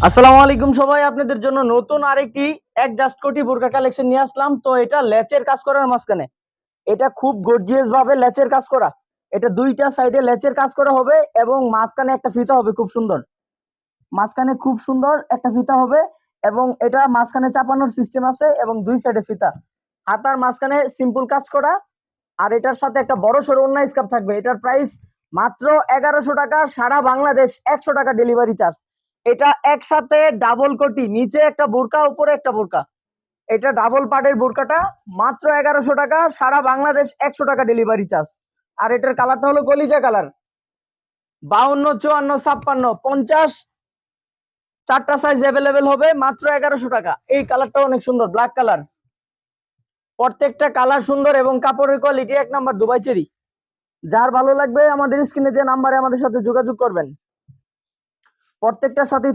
আসসালামু আলাইকুম সবাই, আপনাদের জন্য নতুন আরেকটি অ্যাডজাস্ট কোটি বোরকা কালেকশন নিয়ে আসলাম। তো এটা লেচের কাজ করার মাঝখানে, এটা খুব গর্জিয়াস ভাবে লেচের কাজ করা। এটা দুইটা সাইডে লেচের কাজ করা হবে এবং মাঝখানে একটা ফিতা হবে খুব সুন্দর। মাঝখানে খুব সুন্দর একটা ফিতা হবে এবং এটা মাঝখানে চাপানোর সিস্টেম আছে এবং দুই সাইডে ফিতা। হাতার মাঝখানে সিম্পল কাজ করা। আর এটার সাথে একটা বড় সড়ো ওড়না স্কার্ফ থাকবে। এটার প্রাইস মাত্র 1100 টাকা, সারা বাংলাদেশ 100 টাকা ডেলিভারি চার্জ। এটা একসাথে ডাবল কোটি, নিচে একটা বোরকা উপরে একটা বোরকা। এটা ডাবল পার্টের বোরকাটা মাত্র 1100 টাকা, সারা বাংলাদেশ 100 টাকা ডেলিভারি চার্জ। আর এটার কালারটা হলো কলিজা কালার। 52, 54, 56, 50 চারটা সাইজ অ্যাভেলেবেল হবে মাত্র 1100 টাকা। এই কালারটা অনেক সুন্দর, ব্ল্যাক কালার। প্রত্যেকটা কালার সুন্দর এবং কাপড়ের কোয়ালিটি এক নাম্বার দুবাই চেরি। যার ভালো লাগবে আমাদের স্ক্রিনে যে নাম্বারে আমাদের সাথে যোগাযোগ করবেন। প্রত্যেকটার সাথেই